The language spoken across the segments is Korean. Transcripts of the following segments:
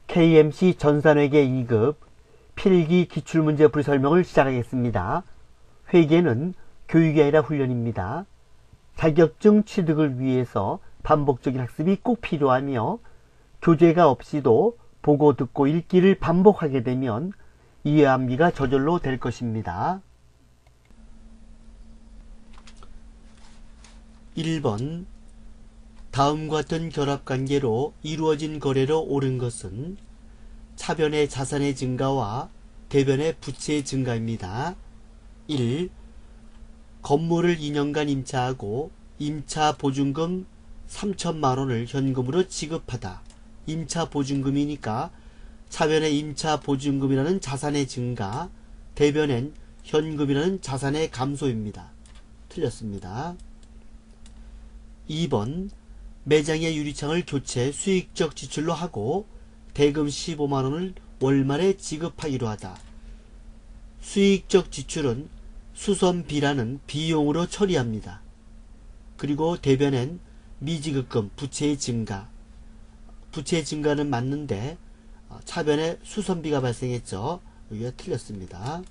KMC 전산회계 2급 필기 기출문제 풀이 설명을 시작하겠습니다. 회계는 교육이 아니라 훈련입니다. 자격증 취득을 위해서 반복적인 학습이 꼭 필요하며 교재가 없이도 보고 듣고 읽기를 반복하게 되면 이해함기가 저절로 될 것입니다. 1번 다음과 같은 결합관계로 이루어진 거래로 옳은 것은 차변의 자산의 증가와 대변의 부채의 증가입니다. 1. 건물을 2년간 임차하고 임차 보증금 3천만원을 현금으로 지급하다. 임차 보증금이니까 차변의 임차 보증금이라는 자산의 증가, 대변엔 현금이라는 자산의 감소입니다. 틀렸습니다. 2번 매장의 유리창을 교체 수익적 지출로 하고 대금 15만원을 월말에 지급하기로 하다. 수익적 지출은 수선비라는 비용으로 처리합니다. 그리고 대변엔 미지급금, 부채의 증가. 부채의 증가는 맞는데 차변에 수선비가 발생했죠. 여기가 틀렸습니다.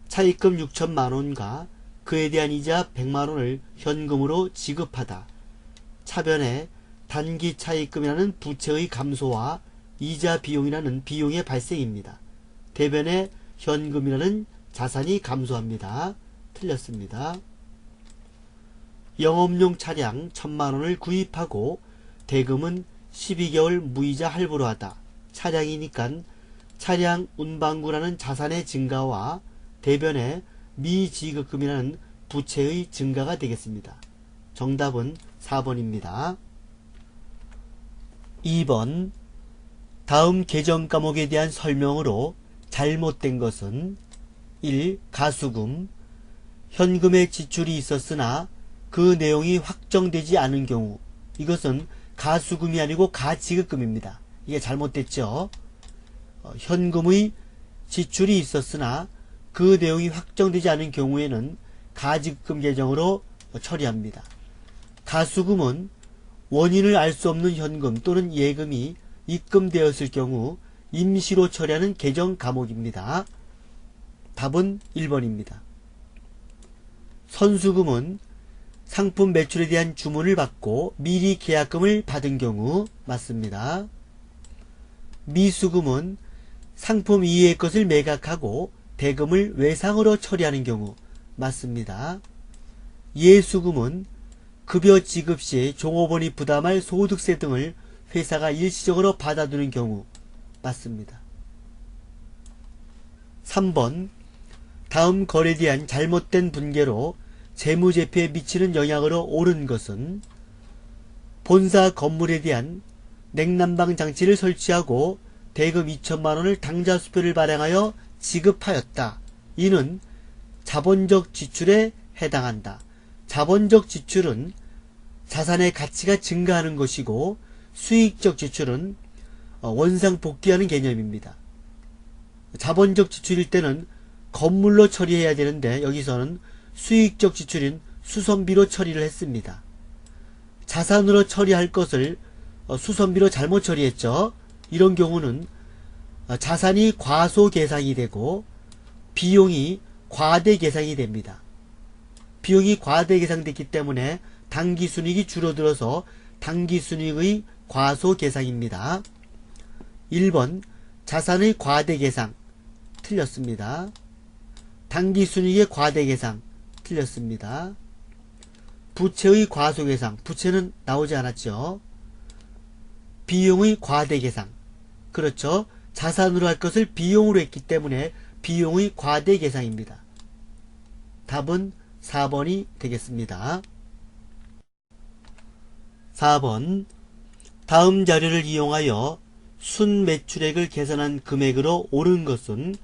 차입금 6천만원과 그에 대한 이자 100만원을 현금으로 지급하다. 차변에 단기 차입금이라는 부채의 감소와 이자 비용이라는 비용의 발생입니다. 대변에 현금이라는 자산이 감소합니다. 틀렸습니다. 영업용 차량 1000만원을 구입하고 대금은 12개월 무이자 할부로 하다. 차량이니까 차량 운반구라는 자산의 증가와 대변에 미지급금이라는 부채의 증가가 되겠습니다. 정답은 4번입니다. 2번 다음 계정 과목에 대한 설명으로 잘못된 것은 1. 가수금 현금의 지출이 있었으나 그 내용이 확정되지 않은 경우 이것은 가수금이 아니고 가지급금입니다. 이게 잘못됐죠. 현금의 지출이 있었으나 그 내용이 확정되지 않은 경우에는 가지급금 계정으로 처리합니다. 가수금은 원인을 알 수 없는 현금 또는 예금이 입금되었을 경우 임시로 처리하는 계정 과목입니다. 답은 1번입니다. 선수금은 상품 매출에 대한 주문을 받고 미리 계약금을 받은 경우 맞습니다. 미수금은 상품 이외의 것을 매각하고 대금을 외상으로 처리하는 경우 맞습니다. 예수금은 급여 지급 시 종업원이 부담할 소득세 등을 회사가 일시적으로 받아두는 경우 맞습니다. 3번 다음 거래에 대한 잘못된 분계로 재무제표에 미치는 영향으로 옳은 것은 본사 건물에 대한 냉난방 장치를 설치하고 대금 2천만원을 당좌수표를 발행하여 지급하였다. 이는 자본적 지출에 해당한다. 자본적 지출은 자산의 가치가 증가하는 것이고 수익적 지출은 원상 복귀하는 개념입니다. 자본적 지출일 때는 건물로 처리해야 되는데 여기서는 수익적 지출인 수선비로 처리를 했습니다. 자산으로 처리할 것을 수선비로 잘못 처리했죠. 이런 경우는 자산이 과소계상이 되고 비용이 과대계상이 됩니다. 비용이 과대계상됐기 때문에 당기순이익이 줄어들어서 당기순이익의 과소계상입니다. 1번 자산의 과대계상 틀렸습니다. 당기순이익의 과대계상 틀렸습니다. 부채의 과소계상 부채는 나오지 않았죠. 비용의 과대계상 그렇죠. 자산으로 할 것을 비용으로 했기 때문에 비용의 과대계상입니다. 답은 4번이 되겠습니다. 4번 다음 자료를 이용하여 순매출액을 계산한 금액으로 옳은 것은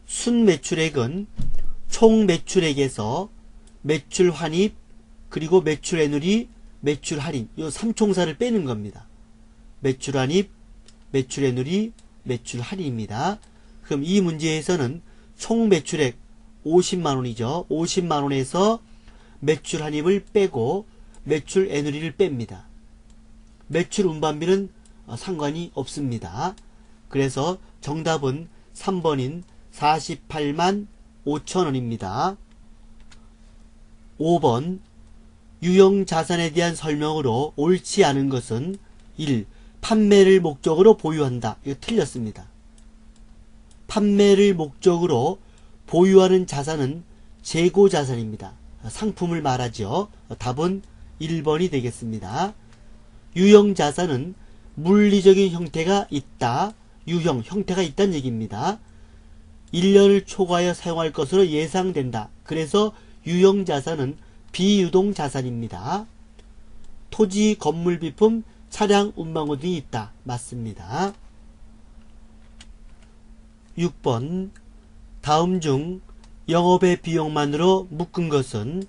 순매출액은 총매출액에서 매출환입 그리고 매출애누리 매출할인 이 3총사를 빼는 겁니다. 매출환입 매출애누리 매출할인입니다. 그럼 이 문제에서는 총매출액 50만원이죠. 50만원에서 매출환입을 빼고 매출애누리를 뺍니다. 매출 운반비는 상관이 없습니다. 그래서 정답은 3번인 48만 5천원입니다. 5번 유형자산에 대한 설명으로 옳지 않은 것은 1. 판매를 목적으로 보유한다. 이거 틀렸습니다. 판매를 목적으로 보유하는 자산은 재고자산입니다. 상품을 말하죠. 답은 1번이 되겠습니다. 유형자산은 물리적인 형태가 있다. 유형, 형태가 있다는 얘기입니다. 1년을 초과하여 사용할 것으로 예상된다. 그래서 유형자산은 비유동자산입니다. 토지, 건물, 비품, 차량, 운방구 등이 있다. 맞습니다. 6번 다음 중 영업의 비용만으로 묶은 것은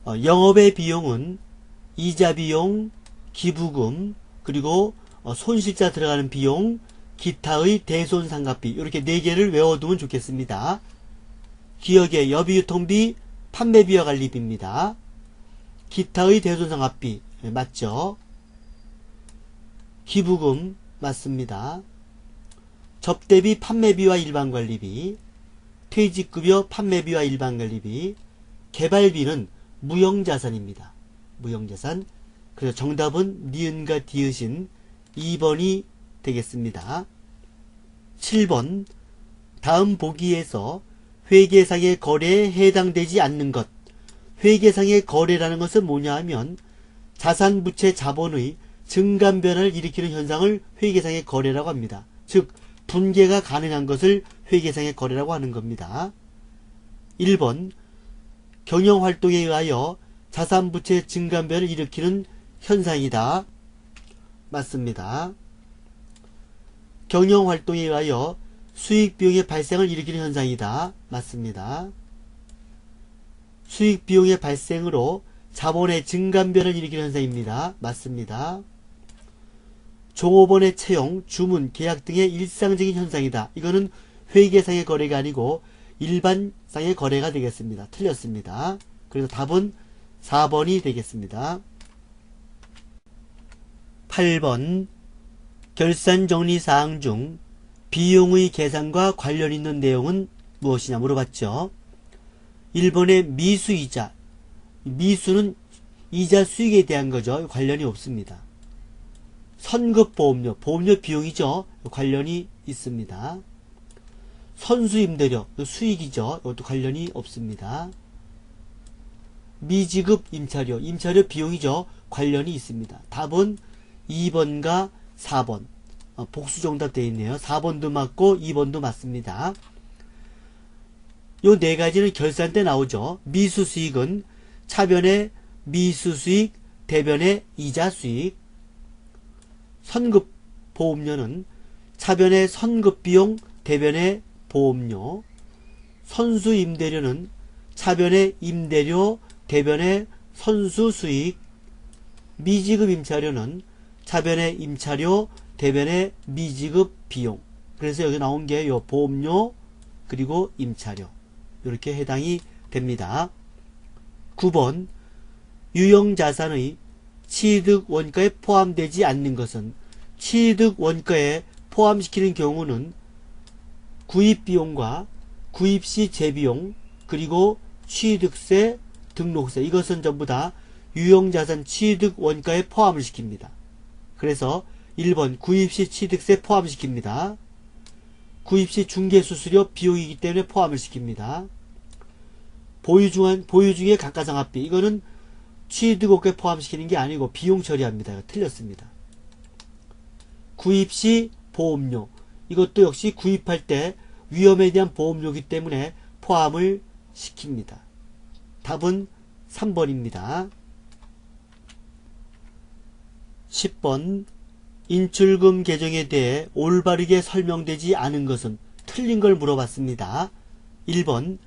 영업의 비용은 이자비용, 기부금, 그리고 손실자 들어가는 비용, 기타의 대손상각비 이렇게 4개를 외워두면 좋겠습니다. 기억의 여비유통비, 판매비와 관리비입니다. 기타의 대손상각비 맞죠? 기부금 맞습니다. 접대비, 판매비와 일반관리비, 퇴직급여, 판매비와 일반관리비, 개발비는 무형자산입니다. 무형자산. 그래서 정답은 니은과 디귿인 2번이 되겠습니다. 7번 다음 보기에서 회계상의 거래에 해당되지 않는 것. 회계상의 거래라는 것은 뭐냐 하면 자산부채 자본의 증감 변화를 일으키는 현상을 회계상의 거래라고 합니다. 즉 분개가 가능한 것을 회계상의 거래라고 하는 겁니다. 1번 경영활동에 의하여 자산부채 증감 변화를 일으키는 현상이다. 맞습니다. 경영활동에 의하여 수익비용의 발생을 일으키는 현상이다. 맞습니다. 수익비용의 발생으로 자본의 증감 변화를 일으키는 현상입니다. 맞습니다. 종업원의 채용, 주문, 계약 등의 일상적인 현상이다. 이거는 회계상의 거래가 아니고 일반상의 거래가 되겠습니다. 틀렸습니다. 그래서 답은 4번이 되겠습니다. 8번 결산정리사항 중 비용의 계산과 관련 있는 내용은 무엇이냐 물어봤죠. 1번의 미수이자. 미수는 이자 수익에 대한 거죠. 관련이 없습니다. 선급보험료, 보험료 비용이죠. 관련이 있습니다. 선수임대료, 수익이죠. 이것도 관련이 없습니다. 미지급 임차료, 임차료 비용이죠. 관련이 있습니다. 답은 2번과 4번. 복수정답 되어 있네요. 4번도 맞고 2번도 맞습니다. 요 4가지는 결산 때 나오죠. 미수수익은 차변의 미수수익, 대변의 이자수익. 선급보험료는 차변의 선급비용, 대변의 보험료. 선수임대료는 차변의 임대료, 대변의 선수수익. 미지급 임차료는 차변의 임차료, 대변의 미지급 비용. 그래서 여기 나온 게 요 보험료 그리고 임차료 이렇게 해당이 됩니다. 9번 유형자산의 취득원가에 포함되지 않는 것은 취득원가에 포함시키는 경우는 구입비용과 구입시 재비용 그리고 취득세, 등록세 이것은 전부 다 유형자산 취득원가에 포함을 시킵니다. 그래서 1번 구입시 취득세 포함시킵니다. 구입시 중개수수료 비용이기 때문에 포함을 시킵니다. 보유 중에 감가상각비 이거는 취득원가에 포함시키는 게 아니고 비용 처리합니다. 틀렸습니다. 구입시 보험료 이것도 역시 구입할 때 위험에 대한 보험료이기 때문에 포함을 시킵니다. 답은 3번입니다. 10번 인출금 계정에 대해 올바르게 설명되지 않은 것은 틀린 걸 물어봤습니다. 1번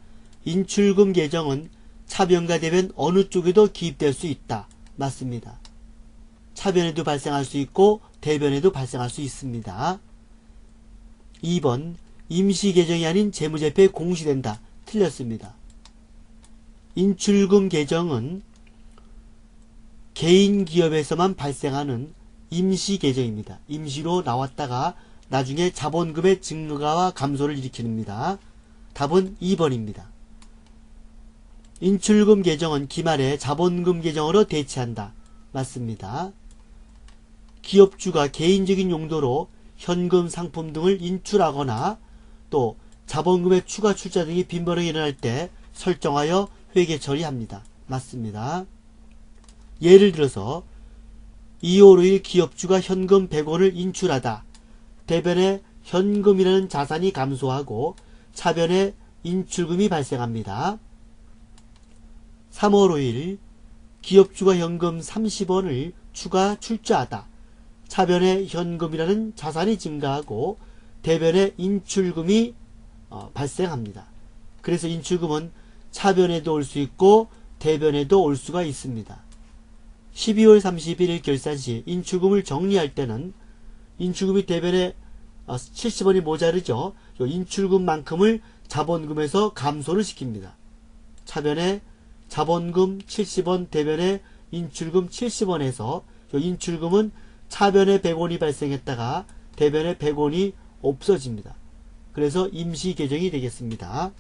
인출금 계정은 차변과 대변 어느 쪽에도 기입될 수 있다. 맞습니다. 차변에도 발생할 수 있고 대변에도 발생할 수 있습니다. 2번 임시 계정이 아닌 재무제표에 공시된다. 틀렸습니다. 인출금 계정은 개인 기업에서만 발생하는 임시 계정입니다. 임시로 나왔다가 나중에 자본금의 증가와 감소를 일으킵니다. 답은 2번입니다. 인출금 계정은 기말에 자본금 계정으로 대체한다. 맞습니다. 기업주가 개인적인 용도로 현금, 상품 등을 인출하거나 또 자본금의 추가 출자 등이 빈번하게 일어날 때 설정하여 회계 처리합니다. 맞습니다. 예를 들어서 2월 5일 기업주가 현금 100원을 인출하다. 대변에 현금이라는 자산이 감소하고 차변에 인출금이 발생합니다. 3월 5일 기업주가 현금 30원을 추가 출자하다. 차변에 현금이라는 자산이 증가하고 대변에 인출금이 발생합니다. 그래서 인출금은 차변에도 올 수 있고 대변에도 올 수가 있습니다. 12월 31일 결산 시 인출금을 정리할 때는 인출금이 대변에 70원이 모자르죠. 인출금만큼을 자본금에서 감소를 시킵니다. 차변에 자본금 70원, 대변에 인출금 70원에서 인출금은 차변에 100원이 발생했다가 대변에 100원이 없어집니다. 그래서 임시 계정이 되겠습니다.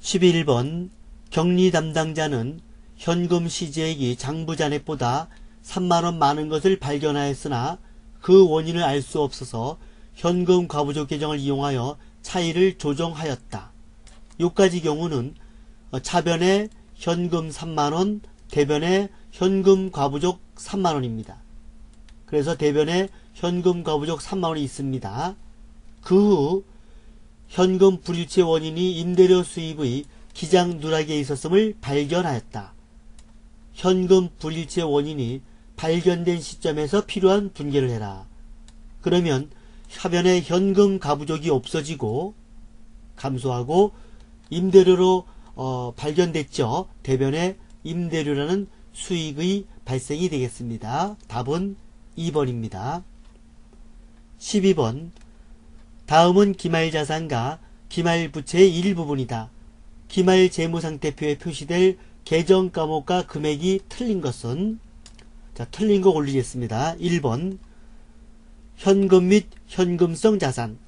11번 격리 담당자는 현금 시재액이 장부 잔액보다 3만원 많은 것을 발견하였으나 그 원인을 알 수 없어서 현금 과부족 계정을 이용하여 차이를 조정하였다. 요까지 경우는 차변에 현금 3만원, 대변에 현금 과부족 3만원입니다. 그래서 대변에 현금 과부족 3만원이 있습니다. 그 후 현금 불일치 원인이 임대료 수입의 기장 누락에 있었음을 발견하였다. 현금 불일치의 원인이 발견된 시점에서 필요한 분개를 해라. 그러면 차변에 현금 가부족이 없어지고 감소하고 임대료로 발견됐죠. 대변에 임대료라는 수익의 발생이 되겠습니다. 답은 2번입니다. 12번 다음은 기말자산과 기말부채의 일부분이다. 기말 재무상태표에 표시될 계정과목과 금액이 틀린 것은 틀린 거 올리겠습니다. 1번 현금 및 현금성 자산.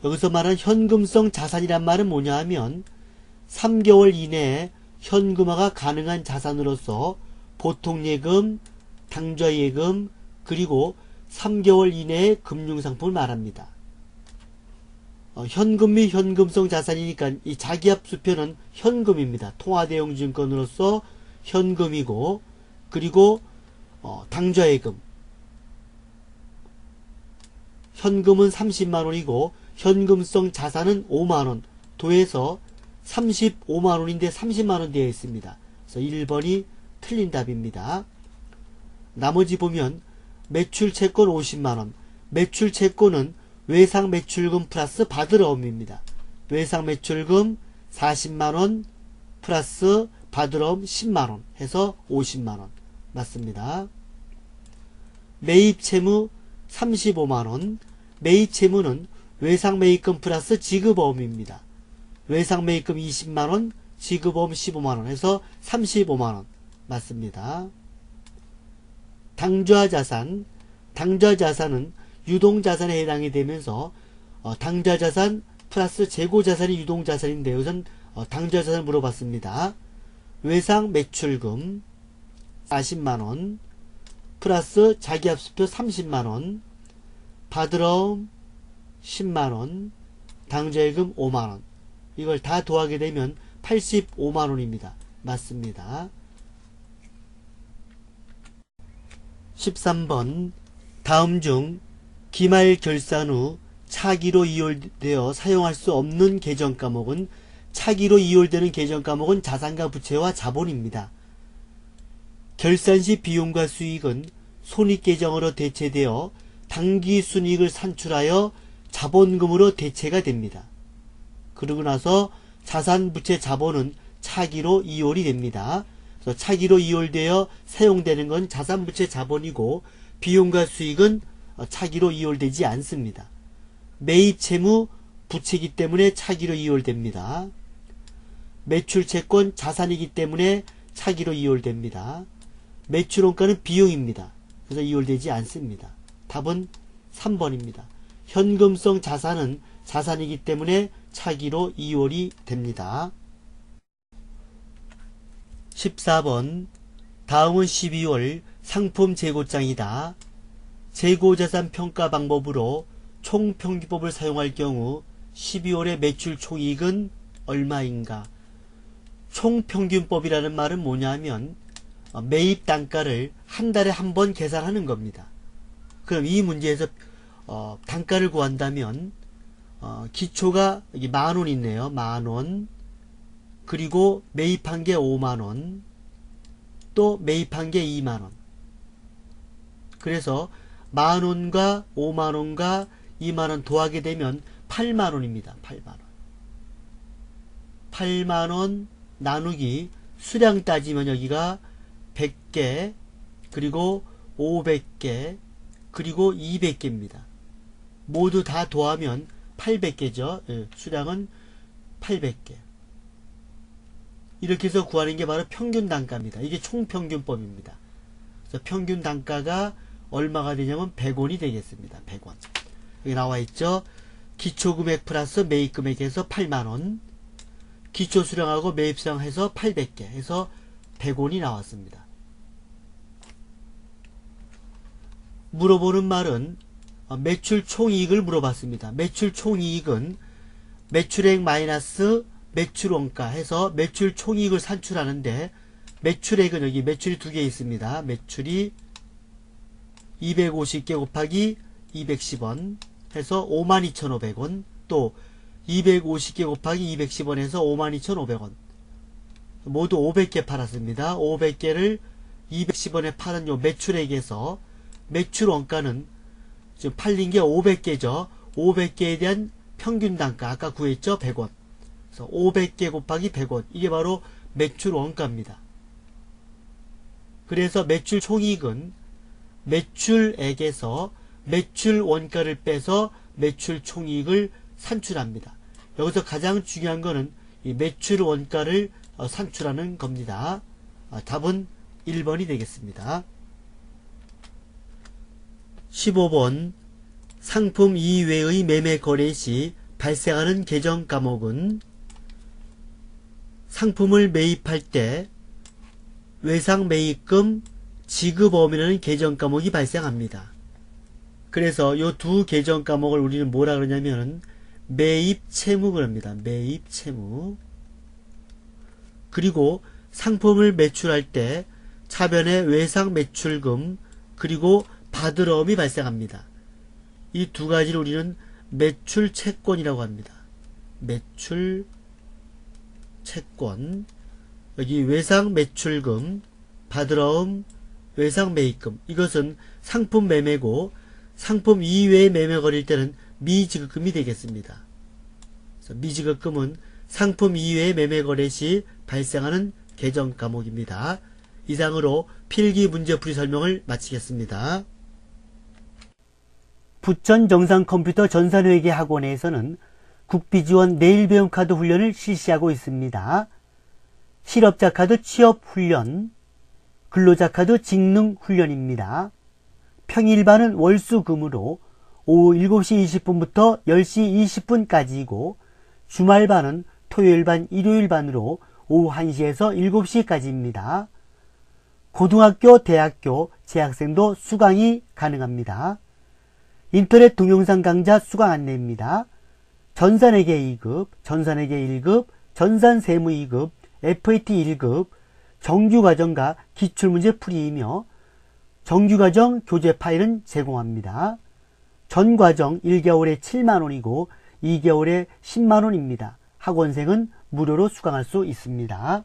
여기서 말한 현금성 자산이란 말은 뭐냐 하면 3개월 이내에 현금화가 가능한 자산으로서 보통예금, 당좌예금, 그리고 3개월 이내의 금융상품을 말합니다. 현금 및 현금성 자산이니까 이 자기합수표는 현금입니다. 통화대용증권으로서 현금이고, 그리고 당좌예금 현금은 30만원이고 현금성 자산은 5만원 도에서 35만원인데 30만원 되어 있습니다. 그래서 1번이 틀린 답입니다. 나머지 보면 매출채권 50만원, 매출채권은 외상매출금 플러스 받으러옴입니다. 외상매출금 40만원 플러스 받으러옴 10만원 해서 50만원 맞습니다. 매입채무 35만원, 매입채무는 외상매입금 플러스 지급어음입니다. 외상매입금 20만원, 지급어음 15만원 해서 35만원 맞습니다. 당좌자산, 당좌자산은 유동자산에 해당이 되면서 당좌자산 플러스 재고자산이 유동자산인데 우선 당좌자산을 물어봤습니다. 외상매출금 40만원 플러스 자기합수표 30만원 받으러옴 10만원 당좌예금 5만원 이걸 다 더하게 되면 85만원입니다. 맞습니다. 13번 다음 중 기말 결산 후 차기로 이율되어 사용할 수 없는 계정과목은 차기로 이율되는 계정과목은 자산과 부채와 자본입니다. 결산 시 비용과 수익은 손익계정으로 대체되어 당기순이익을 산출하여 자본금으로 대체가 됩니다. 그러고 나서 자산, 부채, 자본은 차기로 이율이 됩니다. 그래서 차기로 이율되어 사용되는 건 자산, 부채, 자본이고 비용과 수익은 차기로 이율되지 않습니다. 매입 채무 부채이기 때문에 차기로 이율됩니다. 매출 채권 자산이기 때문에 차기로 이율됩니다. 매출원가는 비용입니다. 그래서 이월되지 않습니다. 답은 3번입니다. 현금성 자산은 자산이기 때문에 차기로 이월이 됩니다. 14번 다음은 12월 상품 재고장이다. 재고자산 평가 방법으로 총평균법을 사용할 경우 12월의 매출 총이익은 얼마인가? 총평균법이라는 말은 뭐냐면 매입 단가를 한 달에 한 번 계산하는 겁니다. 그럼 이 문제에서 단가를 구한다면 기초가 여기 10,000원 있네요. 10,000원. 그리고 매입한 게 50,000원. 또 매입한 게 20,000원. 그래서 10,000원과 50,000원과 20,000원 더하게 되면 80,000원입니다. 80,000원. 80,000원 나누기 수량 따지면 여기가 100개, 그리고 500개, 그리고 200개입니다. 모두 다 더하면 800개죠. 수량은 800개. 이렇게 해서 구하는 게 바로 평균 단가입니다. 이게 총평균법입니다. 그래서 평균 단가가 얼마가 되냐면 100원이 되겠습니다. 100원. 여기 나와 있죠. 기초금액 플러스 매입금액에서 80,000원, 기초수량하고 매입수량 해서 800개 해서 100원이 나왔습니다. 물어보는 말은 매출 총이익을 물어봤습니다. 매출 총이익은 매출액 마이너스 매출 원가 해서 매출 총이익을 산출하는데, 매출액은 여기 매출이 두 개 있습니다. 매출이 250개 곱하기 210원 해서 52,500원, 또 250개 곱하기 210원 해서 52,500원. 모두 500개 팔았습니다. 500개를 210원에 파는 요 매출액에서 매출 원가는 지금 팔린 게 500개죠. 500개에 대한 평균 단가 아까 구했죠. 100원. 그래서 500개 곱하기 100원. 이게 바로 매출 원가입니다. 그래서 매출 총이익은 매출액에서 매출 원가를 빼서 매출 총이익을 산출합니다. 여기서 가장 중요한 거는 이 매출 원가를 산출하는 겁니다. 답은 1번이 되겠습니다. 15번 상품 이외의 매매 거래 시 발생하는 계정 과목은 상품을 매입할 때 외상 매입금 지급 범위라는 계정 과목이 발생합니다. 그래서 이 두 계정 과목을 우리는 뭐라 그러냐면 매입 채무 그럽니다. 매입 채무. 그리고 상품을 매출할 때 차변에 외상 매출금 그리고 받으러움이 발생합니다. 이 두 가지를 우리는 매출 채권이라고 합니다. 매출 채권. 여기 외상 매출금, 받으러움, 외상 매입금. 이것은 상품 매매고 상품 이외의 매매 거래일 때는 미지급금이 되겠습니다. 그래서 미지급금은 상품 이외의 매매 거래 시 발생하는 계정 과목입니다. 이상으로 필기 문제 풀이 설명을 마치겠습니다. 부천 정상컴퓨터 전산회계 학원에서는 국비지원 내일배움카드 훈련을 실시하고 있습니다. 실업자카드 취업훈련, 근로자카드 직능훈련입니다. 평일반은 월수금으로 오후 7시 20분부터 10시 20분까지이고 주말반은 토요일반, 일요일반으로 오후 1시에서 7시까지입니다. 고등학교, 대학교 재학생도 수강이 가능합니다. 인터넷 동영상 강좌 수강 안내입니다. 전산회계 2급, 전산회계 1급, 전산세무 2급, FAT 1급, 정규과정과 기출문제 풀이이며 정규과정 교재 파일은 제공합니다. 전과정 1개월에 7만원이고 2개월에 10만원입니다. 학원생은 무료로 수강할 수 있습니다.